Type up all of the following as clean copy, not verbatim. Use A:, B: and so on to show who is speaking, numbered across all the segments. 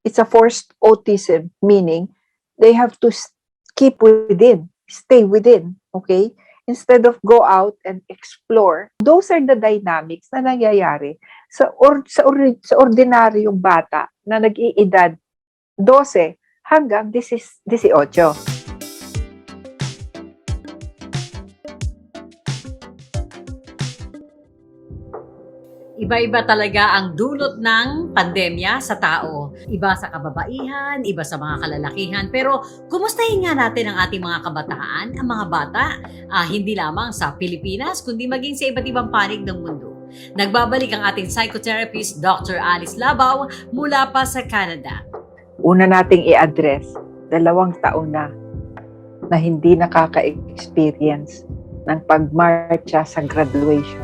A: it's a forced autism, meaning they have to keep within, stay within, okay? Instead of go out and explore. Those are the dynamics na nangyayari sa ordinaryong bata na nag-iedad 12 hanggang 18.
B: Iba-iba talaga ang dulot ng pandemya sa tao. Iba sa kababaihan, iba sa mga kalalakihan. Pero kumustahin nga natin ang ating mga kabataan, ang mga bata, hindi lamang sa Pilipinas, kundi maging sa iba't ibang panig ng mundo. Nagbabalik ang ating psychotherapist, Dr. Alice Labaw, mula pa sa Canada.
A: Una nating i-address, 2 taon na hindi nakaka-experience ng pagmarcha sa graduation.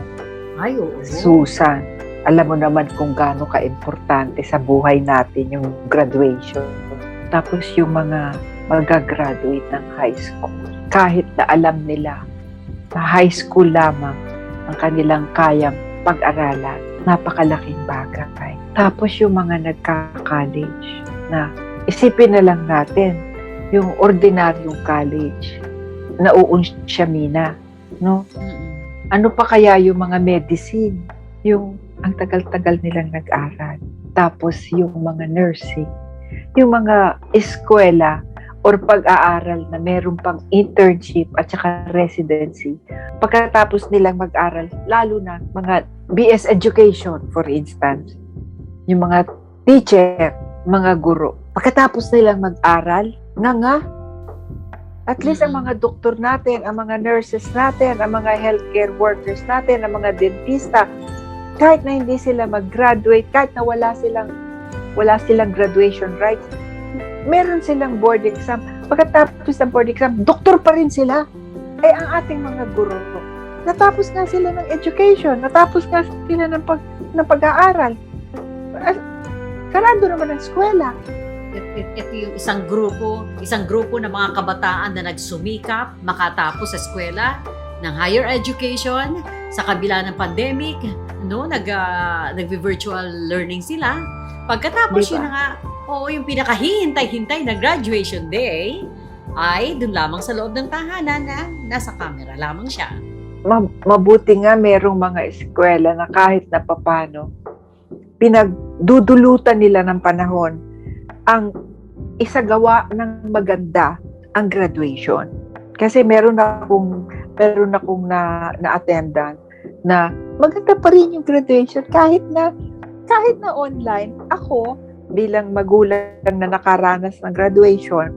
B: Ay, oo.
A: Susan, alam mo naman kung gaano ka-importante sa buhay natin yung graduation. Tapos yung mga mag-graduate ng high school, kahit na alam nila na high school lamang ang kanilang kayang pag-aralan, napakalaking bagay. Tapos yung mga nagka-college na isipin na lang natin yung ordinaryong college na uunsyamina, no? Ano pa kaya yung mga medicine, yung ang tagal-tagal nilang nag-aral. Tapos yung mga nursing, yung mga eskwela or pag-aaral na meron pang internship at saka residency. Pagkatapos nilang mag-aral, lalo na mga BS education, for instance, yung mga teacher, mga guro. Pagkatapos nilang mag-aral, at least ang mga doktor natin, ang mga nurses natin, ang mga healthcare workers natin, ang mga dentista, kahit na hindi sila mag-graduate, kahit na wala silang graduation rights, meron silang board exam. Pagkatapos ng board exam, doktor pa rin sila. Eh, ang ating mga guro, natapos nga sila ng education, natapos nga sila ng pag-aaral. Sarado naman ang eskwela.
B: Ito yung isang grupo ng mga kabataan na nagsumikap makatapos sa eskwela ng higher education sa kabila ng pandemic, no? Nag-virtual learning sila. Pagkatapos yun na nga, yung pinakahihintay-hintay na graduation day ay dun lamang sa loob ng tahanan na nasa camera lamang siya.
A: Mabuti nga merong mga eskwela na kahit na papano pinagdudulutan nila ng panahon ang isagawa ng maganda ang graduation. Kasi meron akong na-attendan na maganda pa rin yung graduation kahit na online. Ako bilang magulang na nakaranas ng graduation,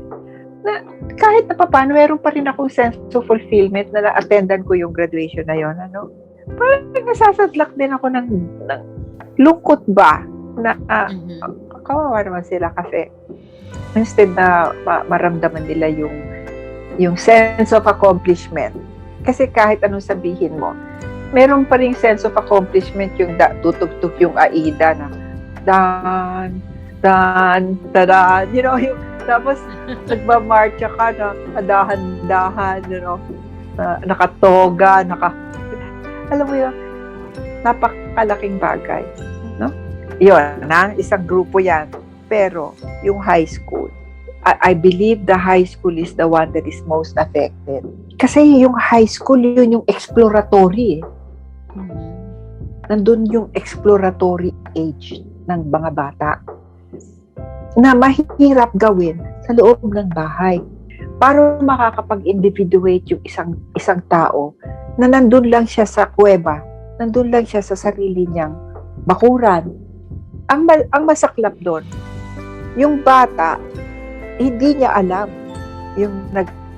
A: na kahit na paano meron pa rin akong sense of fulfillment na na-attendan ko yung graduation na yon, ano. Parang nasasadlak din ako ng lungkot ba na kawawa naman sila kasi instead na maramdaman nila yung sense of accomplishment. Kasi kahit anong sabihin mo, meron pa ring sense of accomplishment yung tutugtog yung AIDA na dan, you know, yung, tapos nagmamarcha ka na dahan-dahan, you know, nakatoga, alam mo yun, napakalaking bagay, no? Yun, isang grupo yan. Pero, yung high school, I believe the high school is the one that is most affected. Kasi yung high school, yun yung exploratory. Nandun yung exploratory age ng mga bata na mahirap gawin sa loob ng bahay. Para makakapag-individuate yung isang tao na nandun lang siya sa kuweba, nandun lang siya sa sarili niyang bakuran. Ang masaklap doon, yung bata, hindi niya alam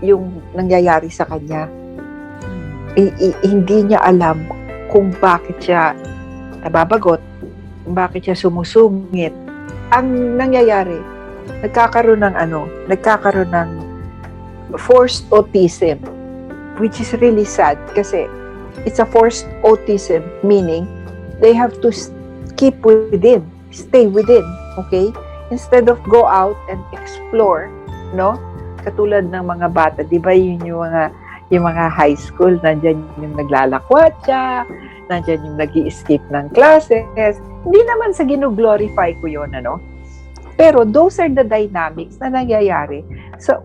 A: yung nangyayari sa kanya. Hindi niya alam kung bakit siya nababagot, kung bakit siya sumusungit. Ang nangyayari, nagkakaroon ng forced autism, which is really sad kasi it's a forced autism, meaning they have to keep within, stay within, okay? Instead of go out and explore, no? Katulad ng mga bata, di ba yun yung mga high school, nandyan yung naglalakwatsa, nandyan yung nag-i-skip ng classes. Hindi naman sa gino-glorify ko yun, ano? Pero those are the dynamics na nangyayari sa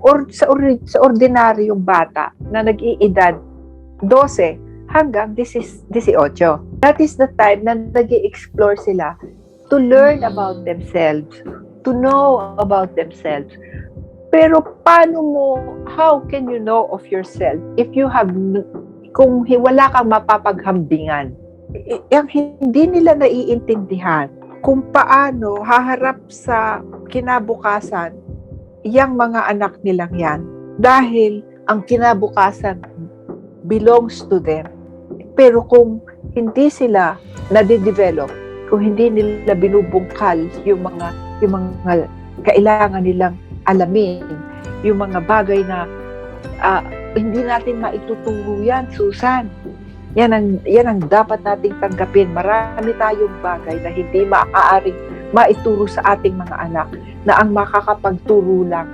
A: ordinaryong bata na nag-iedad 12 hanggang 18. That is the time na nag-i-explore sila to learn about themselves, to know about themselves. Pero how can you know of yourself if you have, kung wala kang mapapaghambingan? Yung hindi nila naiintindihan kung paano haharap sa kinabukasan yung mga anak nilang yan. Dahil ang kinabukasan belongs to them. Pero kung hindi sila nade-develop, kung hindi nila binubungkal yung mga kailangan nilang alamin, yung mga bagay na hindi natin maituturo yan, Susan. Yan ang dapat nating tanggapin. Marami tayong bagay na hindi maaaring maituro sa ating mga anak, na ang makakapagturo lang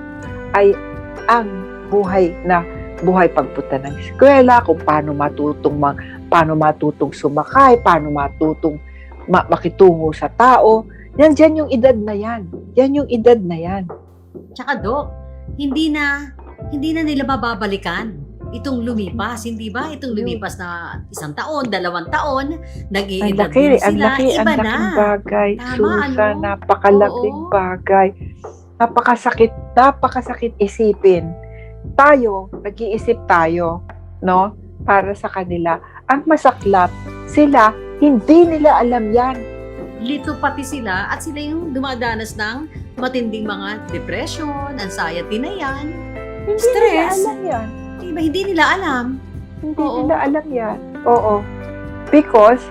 A: ay ang buhay pagpunta ng eskwela, kung paano matutong sumakay, paano matutong makitungo sa tao. Diyan yung edad na yan. Yan yung edad na yan.
B: Tsaka Dok, hindi na nila mababalikan itong lumipas, hindi ba? Itong lumipas na 1 taon, 2 taon, nag-i-edad din sila, iba na.
A: Ang bagay,
B: Tama,
A: Susan,
B: ano?
A: napakalaking bagay. Napakasakit isipin. Tayo, nag-iisip tayo, no? Para sa kanila. Ang masaklap, sila, hindi nila alam yan.
B: Lito pati sila at sila yung dumadanas ng matinding mga depression, anxiety na yan,
A: Hindi
B: stress.
A: nila alam yan.
B: Diba, hindi nila alam.
A: Hindi
B: Oo.
A: nila alam yan. Oo. Because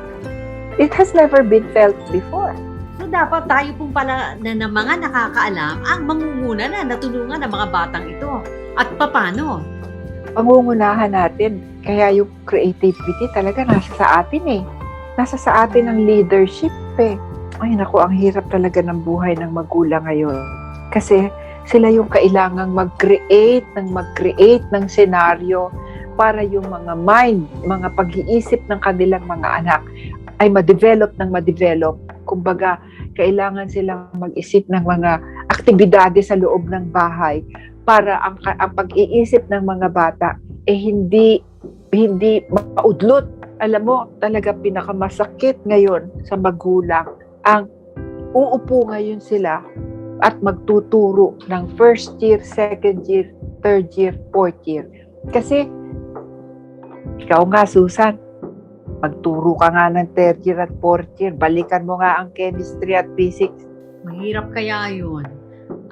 A: it has never been felt before.
B: So, dapat tayo pong pala na mga nakakaalam ang mangunguna na natulungan ng mga batang ito. At paano?
A: Pangungunahan natin. Kaya yung creativity talaga nasa sa atin eh. Nasa sa atin ang leadership eh. Ay naku, ang hirap talaga ng buhay ng magulang ngayon. Kasi sila yung kailangang mag-create ng senaryo para yung mga mind, mga pag-iisip ng kanilang mga anak ay ma-develop. Kumbaga, kailangan silang mag-isip ng mga aktibidades sa loob ng bahay para ang pag-iisip ng mga bata hindi maudlot. Alam mo, talaga pinakamasakit ngayon sa magulang ang uupo ngayon sila at magtuturo ng 1st year, 2nd year, 3rd year, 4th year. Kasi, ikaw nga, Susan, magturo ka nga ng 3rd year at 4th year, balikan mo nga ang chemistry at physics.
B: Mahirap kaya yun.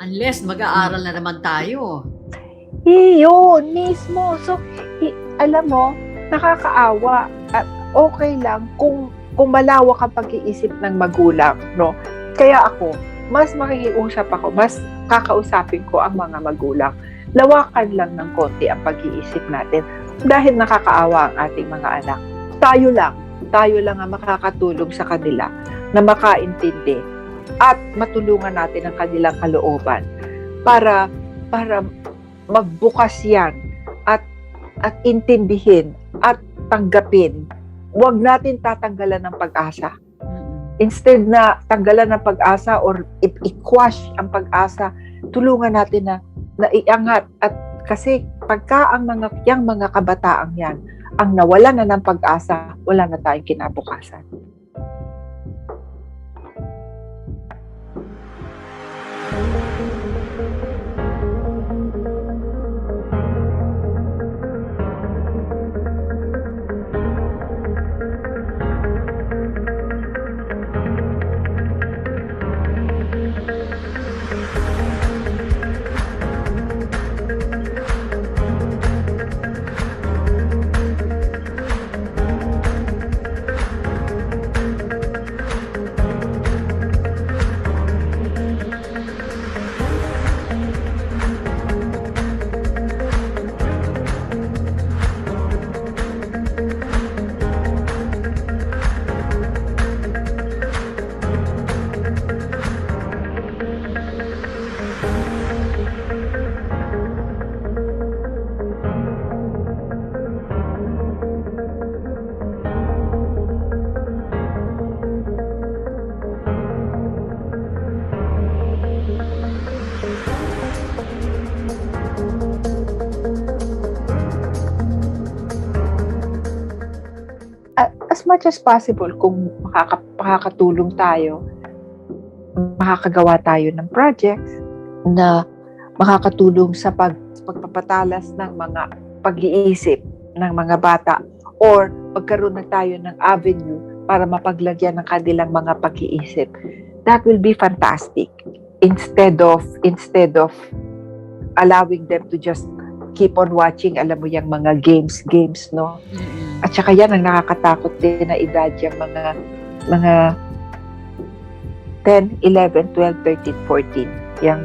B: Unless mag-aaral na naman tayo.
A: Yun, mismo. So, alam mo, nakakaawa at okay lang kung malawak ang pag-iisip ng magulang, no? Kaya ako, mas makikiusap ako, mas kakausapin ko ang mga magulang. Lawakan lang ng konti ang pag-iisip natin dahil nakakaawa ang ating mga anak. Tayo lang ang makakatulong sa kanila na makaintindi at matulungan natin ang kanilang kalooban para magbukas yan at intindihin at tanggapin. Huwag natin tatanggalan ng pag-asa. Instead na tanggalan ng pag-asa or i-quash ang pag-asa, tulungan natin na iangat. At kasi pagka ang mga kabataang yan ang nawalan na ng pag-asa, wala na tayong kinabukasan. as much as possible, kung makakatulong tayo, makakagawa tayo ng projects na makakatulong sa pagpapatalas ng mga pag-iisip ng mga bata, or magkaroon na tayo ng avenue para mapaglagyan ng kanilang mga pag-iisip. That will be fantastic. Instead of allowing them to just keep on watching, alam mo, yung mga games, no?
B: Mm-mm.
A: At saka yan ang nakakatakot din na edad, yung mga 10, 11, 12, 13, 14.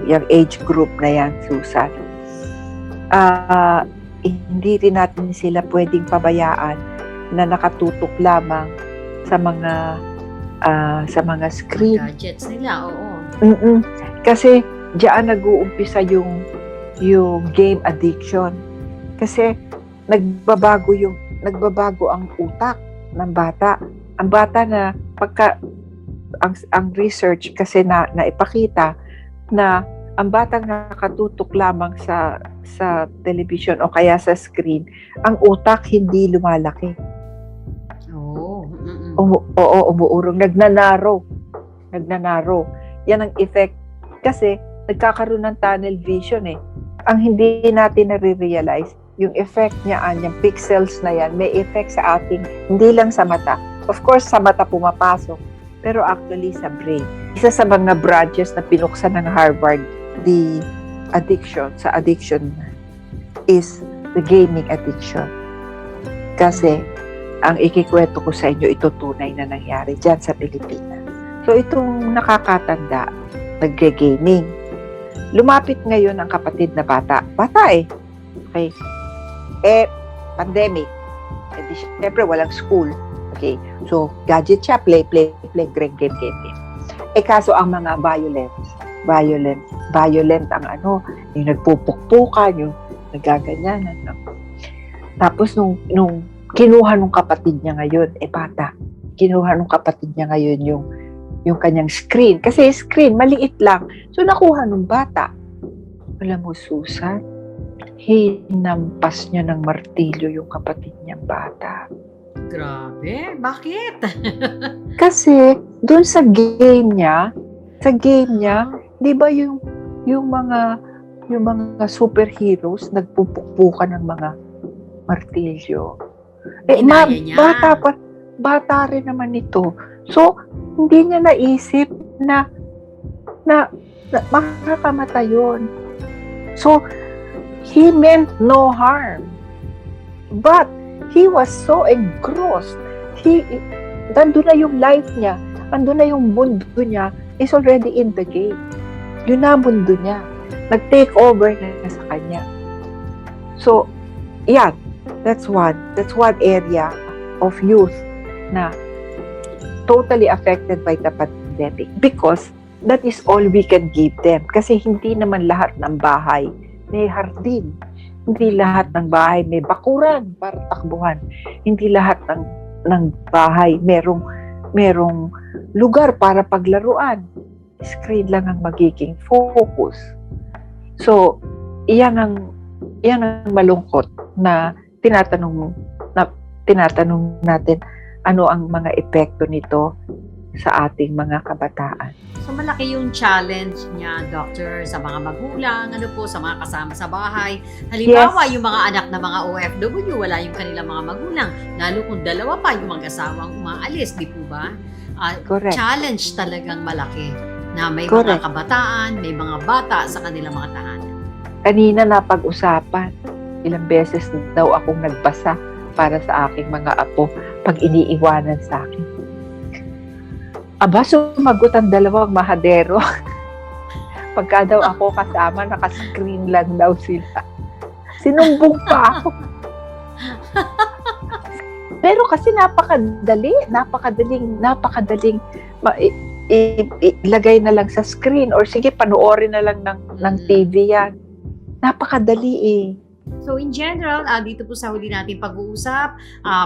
A: Yung age group na yan, Susan. Hindi rin natin sila pwedeng pabayaan na nakatutok lamang sa mga screen.
B: Gadgets nila, oo.
A: Kasi diyan nag-uumpisa yung game addiction. Kasi nagbabago ang utak ng bata. Ang bata na ang research kasi na ipakita na ang batang nakatutok lamang sa television o kaya sa screen, ang utak hindi lumalaki.
B: Oo.
A: Umuurong, nagnanarrow. Yan ang effect. Kasi nagkakaroon ng tunnel vision eh. Ang hindi natin nare-realize, yung effect niyan, yung pixels na yan, may effect sa ating, hindi lang sa mata. Of course, sa mata pumapasok, pero actually sa brain. Isa sa mga branches na pinuksan ng Harvard, the addiction is the gaming addiction. Kasi, ang ikikwento ko sa inyo, ito tunay na nangyari dyan sa Pilipinas. So, itong nakakatanda, nagge-gaming. Lumapit ngayon ang kapatid na bata. Bata eh. Okay. Pandemic. Di syempre, walang school. Okay. So, gadget siya, play, game. Kaso ang mga violent ang yung nagpupukpukan, yung nagaganyanan. Tapos, nung kinuha nung kapatid niya ngayon, bata. Kinuha nung kapatid niya ngayon yung kanyang screen. Kasi screen, maliit lang. So, nakuha nung bata. Alam mo, Susan, hinampas niya ng martilyo yung kapatid niyang bata.
B: Grabe, bakit?
A: Kasi, dun sa game niya, di ba yung mga superheroes nagpupukpukan ng mga martilyo.
B: Ginaya niya.
A: Bata rin naman ito. So, hindi niya naisip na makakamatay yun. So, he meant no harm. But, he was so engrossed. Nandun na yung life niya, nandun na yung mundo niya, is already in the game. Yun na mundo niya. Nag-take over na sa kanya. So, yan. That's one area of youth na totally affected by the pandemic, because that is all we can give them. Kasi hindi naman lahat ng bahay may hardin. Hindi lahat ng bahay may bakuran para takbuhan. Hindi lahat ng bahay merong lugar para paglaruan. Screen lang ang magiging focus. So, iyan ang malungkot na tinatanong natin, ano ang mga epekto nito sa ating mga kabataan.
B: So malaki yung challenge niya, Doctor, sa mga magulang, sa mga kasama sa bahay. Halimbawa, yung mga anak na mga OFW, wala yung kanilang mga magulang. Lalo kung dalawa pa yung mag-asawang umaalis, di po ba?
A: Correct.
B: Challenge talagang malaki na may
A: Correct.
B: mga kabataan, may mga bata sa kanilang mga tahanan.
A: Kanina napag-usapan, ilang beses daw akong nagbasa para sa aking mga apo pag iniiwanan sa akin. Aba, sumagot ang dalawang mahadero. Pagka daw ako kasama, naka-screen lang daw sila. Sinumbong pa ako. Pero kasi napakadaling ilagay na lang sa screen, or sige, panoorin na lang ng TV yan. Napakadali eh.
B: So in general, dito po sa huli natin pag-uusap,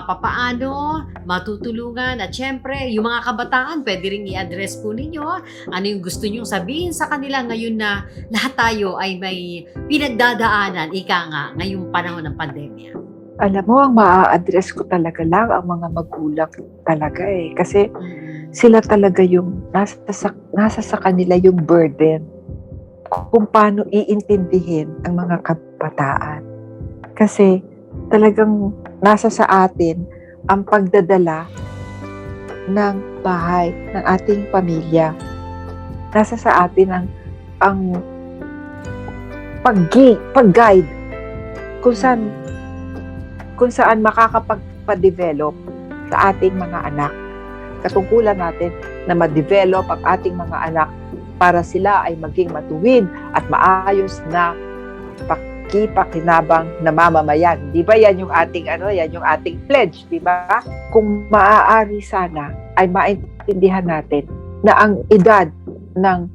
B: papaano matutulungan, at syempre, yung mga kabataan, pwede rin i-address po ninyo ano yung gusto nyong sabihin sa kanila ngayon na lahat tayo ay may pinagdadaanan, ika nga, ngayong panahon ng pandemya.
A: Alam mo, ang maa-address ko talaga lang ang mga magulang talaga eh. Kasi sila talaga yung nasa sa kanila yung burden kung paano iintindihin ang mga kabataan. Kasi talagang nasa sa atin ang pagdadala ng bahay, ng ating pamilya. Nasa sa atin ang pag-guide kung saan makakapagpa-develop sa ating mga anak. Katungkulan natin na ma-develop ang ating mga anak para sila ay maging matuwid at maayos na pakipakinabang na mamamayan. Di ba yan yung ating yan yung ating pledge, di ba? Kung maaari sana ay maintindihan natin na ang edad ng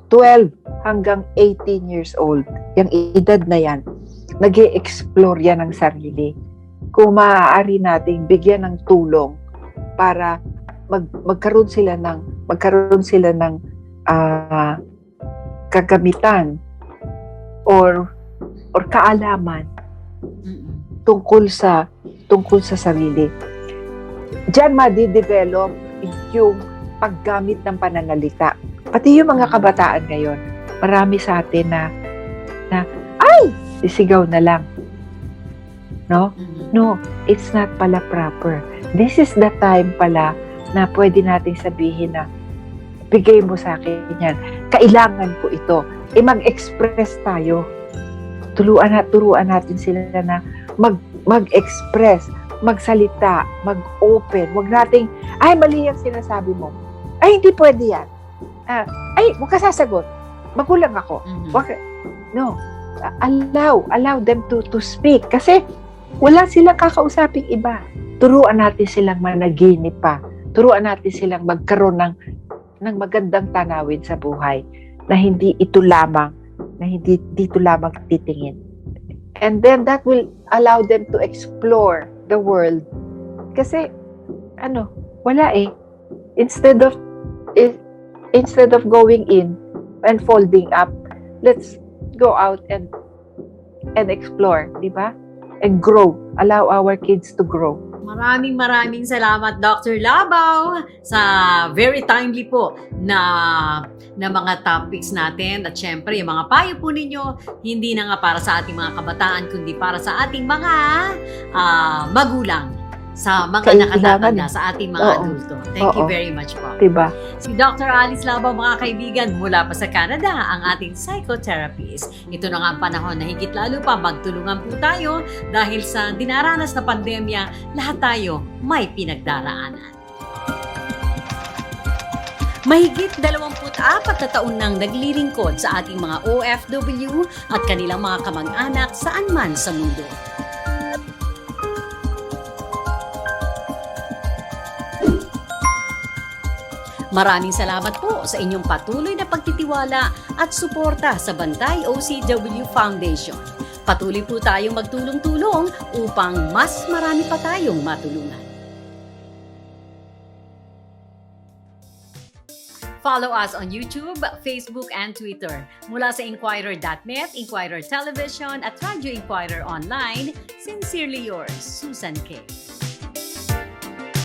A: 12 hanggang 18 years old, yung edad na yan, nag-i-explore yan ng sarili. Kung maaari nating bigyan ng tulong para magkaroon sila ng kagamitan or kaalaman tungkol sa sarili. Diyan madi-develop yung paggamit ng pananalita. Pati yung mga kabataan ngayon, marami sa atin na ay, sisigaw na lang. No? No, it's not pala proper. This is the time pala na pwede nating sabihin na bigay mo sa akin yan. Kailangan ko ito. Mag-express tayo. Turuan natin sila na mag-express, magsalita, mag-open. Huwag nating, ay, mali yung sinasabi mo. Ay, hindi pwede yan. Ay, huwag ka sasagot. Magulang ako. No. Allow them to speak. Kasi wala silang kakausaping iba. Turuan natin silang managinip pa. Turuan natin silang magkaroon ng magandang tanawin sa buhay na hindi dito lamang titingin. And then that will allow them to explore the world. Kasi wala eh. Instead of going in and folding up, let's go out and explore, di ba? And grow. Allow our kids to grow.
B: Maraming salamat, Dr. Labaw, sa very timely po na mga topics natin. At syempre, yung mga payo po ninyo, hindi na nga para sa ating mga kabataan, kundi para sa ating mga magulang, sa mga nakatatanda, sa ating mga adulto. Thank you very much po.
A: Diba?
B: Si Dr. Alice Labaw, mga kaibigan, mula pa sa Canada, ang ating psychotherapist. Ito na nga ang panahon na higit lalo pa magtulungan po tayo dahil sa dinaranas na pandemya, lahat tayo may pinagdaraanan. Mahigit 24 na taon nang naglilingkod sa ating mga OFW at kanilang mga kamag-anak saan man sa mundo. Maraming salamat po sa inyong patuloy na pagtitiwala at suporta sa Bantay OCW Foundation. Patuloy po tayong magtulong-tulong upang mas marami pa tayong matulungan. Follow us on YouTube, Facebook, and Twitter. Mula sa Inquirer.net, Inquirer Television, at Radyo Inquirer Online, sincerely yours, Susan K.